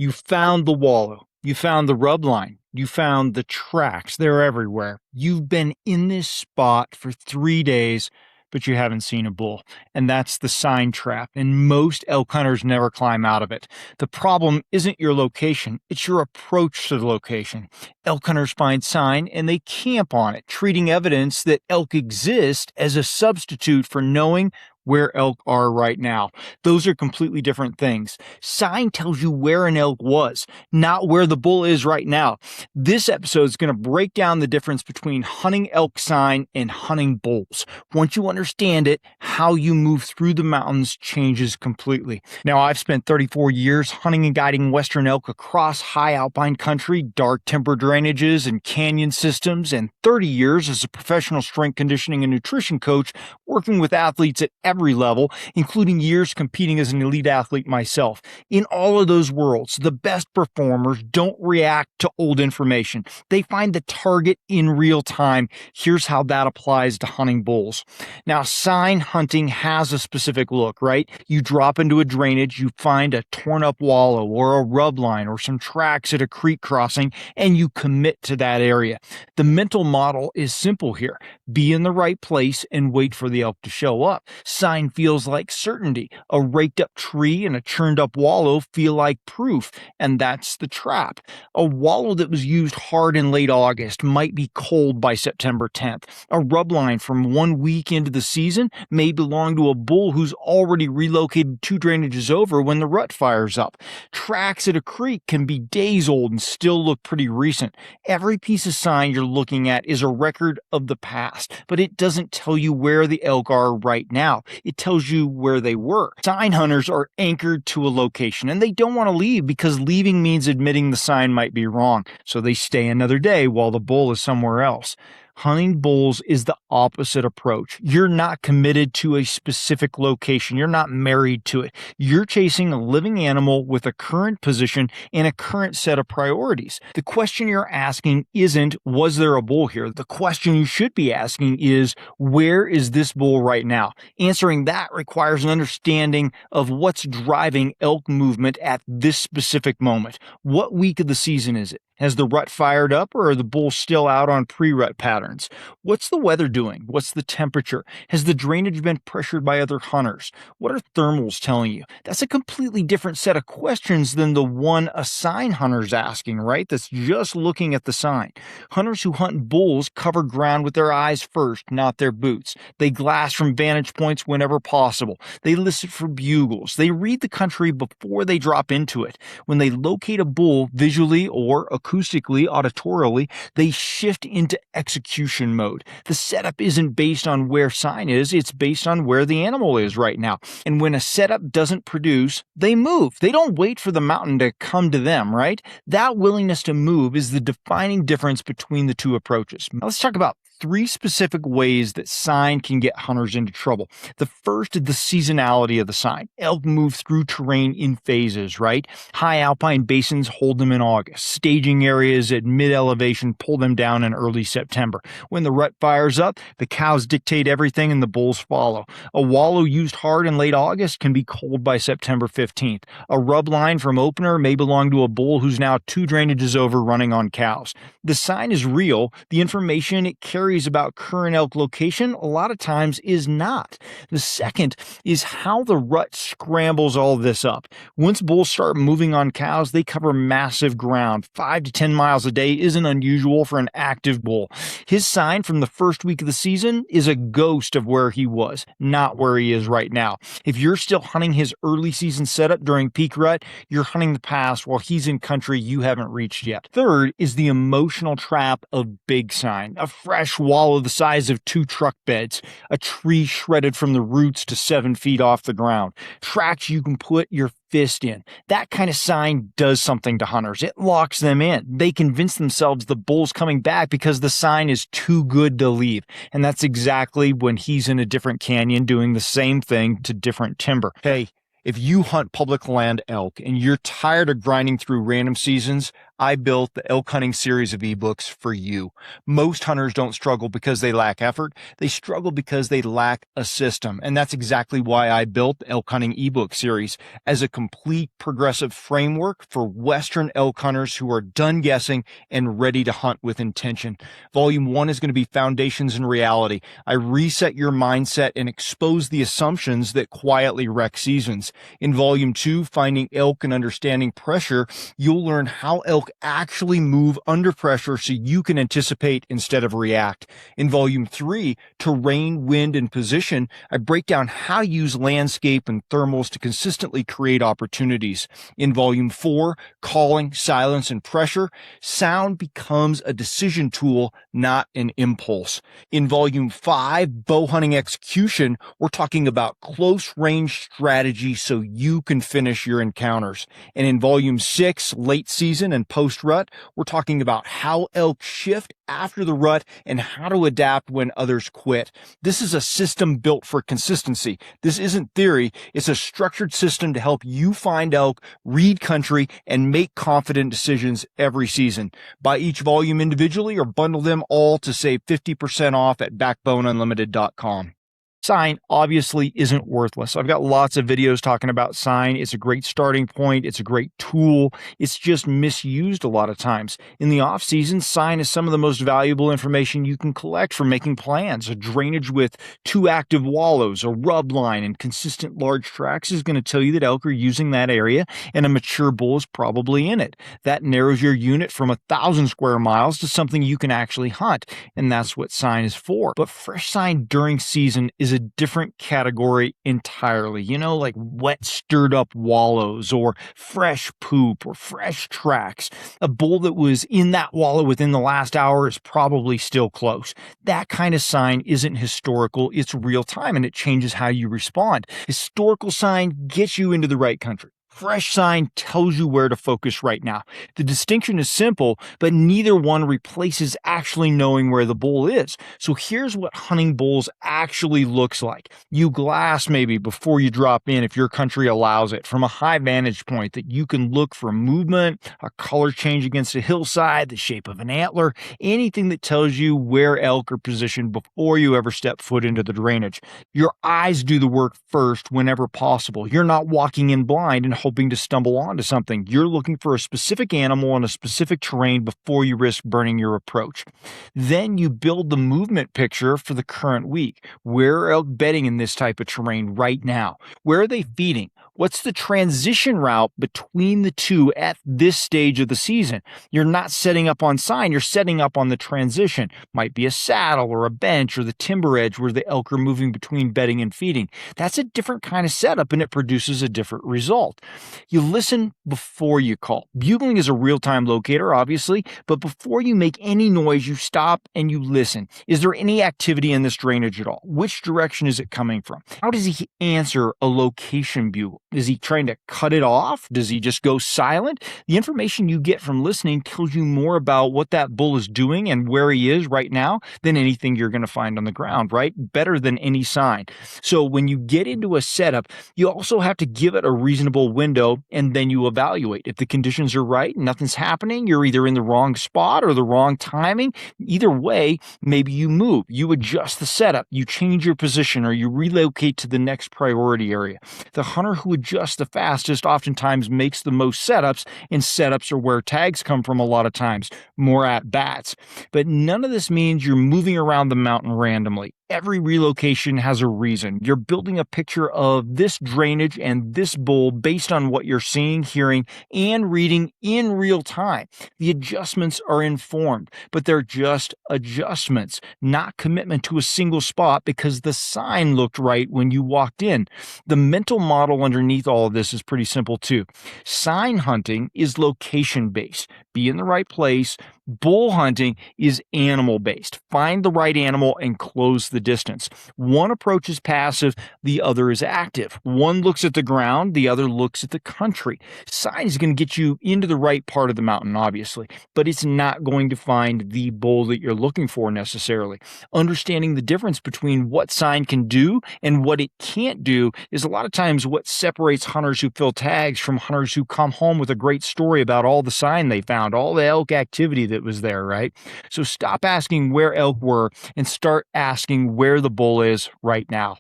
You found the wallow. You found the rub line. You found the tracks. They're everywhere. You've been in this spot for 3 days, but you haven't seen a bull. And that's the sign trap. And most elk hunters never climb out of it. The problem isn't your location, it's your approach to the location. Elk hunters find sign and they camp on it, treating evidence that elk exist as a substitute for knowing where elk are right now. Those are completely different things. Sign tells you where an elk was, not where the bull is right now. This episode is going to break down the difference between hunting elk sign and hunting bulls. Once you understand it, how you move through the mountains changes completely. Now, I've spent 34 years hunting and guiding western elk across high alpine country, dark timber drainages, and canyon systems, and 30 years as a professional strength conditioning and nutrition coach, working with athletes at every level, including years competing as an elite athlete myself. In all of those worlds, the best performers don't react to old information. They find the target in real time. Here's how that applies to hunting bulls. Now, sign hunting has a specific look, right? You drop into a drainage, you find a torn up wallow or a rub line or some tracks at a creek crossing, and you commit to that area. The mental model is simple here. Be in the right place and wait for the elk to show up. Sign feels like certainty. A raked up tree and a churned up wallow feel like proof, and that's the trap. A wallow that was used hard in late August might be cold by September 10th. A rub line from 1 week into the season may belong to a bull who's already relocated 2 drainages over when the rut fires up. Tracks at a creek can be days old and still look pretty recent. Every piece of sign you're looking at is a record of the past, but it doesn't tell you where the elk are right now. It tells you where they were. Sign hunters are anchored to a location and they don't want to leave because leaving means admitting the sign might be wrong. So they stay another day while the bull is somewhere else. Hunting bulls is the opposite approach. You're not committed to a specific location. You're not married to it. You're chasing a living animal with a current position and a current set of priorities. The question you're asking isn't, was there a bull here? The question you should be asking is, where is this bull right now? Answering that requires an understanding of what's driving elk movement at this specific moment. What week of the season is it? Has the rut fired up or are the bulls still out on pre-rut patterns? What's the weather doing? What's the temperature? Has the drainage been pressured by other hunters? What are thermals telling you? That's a completely different set of questions than the one a sign hunter's asking, right? That's just looking at the sign. Hunters who hunt bulls cover ground with their eyes first, not their boots. They glass from vantage points whenever possible. They listen for bugles. They read the country before they drop into it. When they locate a bull visually or acoustically, auditorially, they shift into execution mode. The setup isn't based on where sign is, it's based on where the animal is right now. And when a setup doesn't produce, they move. They don't wait for the mountain to come to them, right? That willingness to move is the defining difference between the two approaches. Now let's talk about 3 specific ways that sign can get hunters into trouble. The first is the seasonality of the sign. Elk move through terrain in phases, right? High alpine basins hold them in August. Staging areas at mid-elevation pull them down in early September. When the rut fires up, the cows dictate everything and the bulls follow. A wallow used hard in late August can be cold by September 15th. A rub line from opener may belong to a bull who's now 2 drainages over running on cows. The sign is real. The information it carries about current elk location a lot of times is not. The second is how the rut scrambles all this up. Once bulls start moving on cows, they cover massive ground. 5 to 10 miles a day isn't unusual for an active bull. His sign from the first week of the season is a ghost of where he was, not where he is right now. If you're still hunting his early season setup during peak rut, you're hunting the past while he's in country you haven't reached yet. Third is the emotional trap of big sign. A fresh wallow the size of 2 truck beds, a tree shredded from the roots to 7 feet off the ground, tracks you can put your fist in. That kind of sign does something to hunters. It locks them in. They convince themselves the bull's coming back because the sign is too good to leave. And that's exactly when he's in a different canyon doing the same thing to different timber. Hey, if you hunt public land elk and you're tired of grinding through random seasons, I built the elk hunting series of ebooks for you. Most hunters don't struggle because they lack effort. They struggle because they lack a system. And that's exactly why I built the elk hunting ebook series as a complete progressive framework for Western elk hunters who are done guessing and ready to hunt with intention. Volume 1 is going to be Foundations in Reality. I reset your mindset and expose the assumptions that quietly wreck seasons. In Volume 2, Finding Elk and Understanding Pressure, you'll learn how elk actually move under pressure so you can anticipate instead of react. In Volume 3, Terrain, Wind, and Position, I break down how to use landscape and thermals to consistently create opportunities. In Volume 4, Calling, Silence, and Pressure, sound becomes a decision tool, not an impulse. In Volume 5, Bow Hunting Execution, we're talking about close range strategy so you can finish your encounters. And in Volume 6, Late Season and Post Rut, we're talking about how elk shift after the rut and how to adapt when others quit. This is a system built for consistency. This isn't theory. It's a structured system to help you find elk, read country, and make confident decisions every season. Buy each volume individually or bundle them all to save 50% off at backboneunlimited.com. Sign obviously isn't worthless. I've got lots of videos talking about sign. It's a great starting point. It's a great tool. It's just misused a lot of times. In the off season, sign is some of the most valuable information you can collect for making plans. A drainage with 2 active wallows, a rub line, and consistent large tracks is going to tell you that elk are using that area and a mature bull is probably in it. That narrows your unit from 1,000 square miles to something you can actually hunt, and that's what sign is for. But fresh sign during season is a different category entirely. Like wet stirred up wallows or fresh poop or fresh tracks. A bull that was in that wallow within the last hour is probably still close. That kind of sign isn't historical, it's real time, and it changes how you respond. Historical sign gets you into the right country. Fresh sign tells you where to focus right now. The distinction is simple, but neither one replaces actually knowing where the bull is. So here's what hunting bulls actually looks like. You glass maybe before you drop in if your country allows it from a high vantage point that you can look for movement, a color change against a hillside, the shape of an antler, anything that tells you where elk are positioned before you ever step foot into the drainage. Your eyes do the work first whenever possible. You're not walking in blind and hoping to stumble onto something. You're looking for a specific animal on a specific terrain before you risk burning your approach. Then you build the movement picture for the current week. Where are elk bedding in this type of terrain right now? Where are they feeding? What's the transition route between the two at this stage of the season? You're not setting up on sign, you're setting up on the transition. Might be a saddle or a bench or the timber edge where the elk are moving between bedding and feeding. That's a different kind of setup and it produces a different result. You listen before you call. Bugling is a real-time locator, obviously, but before you make any noise, you stop and you listen. Is there any activity in this drainage at all? Which direction is it coming from? How does he answer a location bugle? Is he trying to cut it off? Does he just go silent? The information you get from listening tells you more about what that bull is doing and where he is right now than anything you're going to find on the ground, right? Better than any sign. So when you get into a setup, you also have to give it a reasonable window and then you evaluate. If the conditions are right, nothing's happening, you're either in the wrong spot or the wrong timing. Either way, maybe you move, you adjust the setup, you change your position, or you relocate to the next priority area. The hunter who adjusts the fastest oftentimes makes the most setups, and setups are where tags come from a lot of times, more at bats. But none of this means you're moving around the mountain randomly. Every relocation has a reason. You're building a picture of this drainage and this bull based on what you're seeing, hearing, and reading in real time. The adjustments are informed, but they're just adjustments, not commitment to a single spot because the sign looked right when you walked in. The mental model underneath all of this is pretty simple too. Sign hunting is location-based. Be in the right place, Bull hunting is animal based. Find the right animal and close the distance. One approach is passive, the other is active. One looks at the ground, the other looks at the country. Sign is going to get you into the right part of the mountain, obviously, but it's not going to find the bull that you're looking for necessarily. Understanding the difference between what sign can do and what it can't do is a lot of times what separates hunters who fill tags from hunters who come home with a great story about all the sign they found, all the elk activity that was there, right? So stop asking where elk were and start asking where the bull is right now.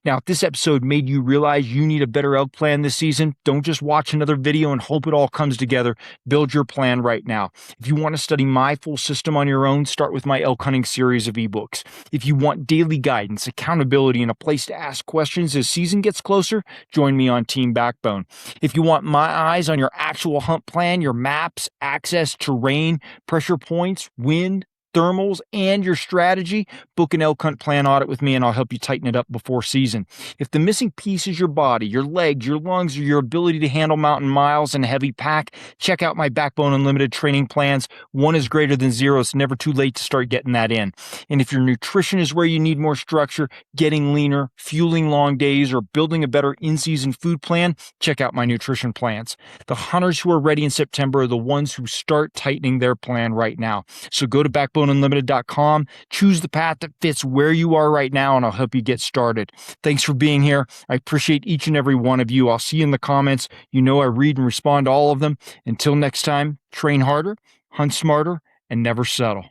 Now, if this episode made you realize you need a better elk plan this season, don't just watch another video and hope it all comes together. Build your plan right now. If you want to study my full system on your own, start with my elk hunting series of ebooks. If you want daily guidance, accountability, and a place to ask questions as season gets closer, join me on Team Backbone. If you want my eyes on your actual hunt plan, your maps, access, terrain, pressure points, wind, thermals, and your strategy, book an elk hunt plan audit with me and I'll help you tighten it up before season. If the missing piece is your body, your legs, your lungs, or your ability to handle mountain miles and a heavy pack, check out my Backbone Unlimited training plans. One is greater than zero. It's never too late to start getting that in. And if your nutrition is where you need more structure, getting leaner, fueling long days, or building a better in-season food plan, check out my nutrition plans. The hunters who are ready in September are the ones who start tightening their plan right now. So go to backboneunlimited.com, choose the path that fits where you are right now, and I'll help you get started. Thanks for being here. I appreciate each and every one of you. I'll see you in the comments. You know I read and respond to all of them. Until next time, train harder, hunt smarter, and never settle.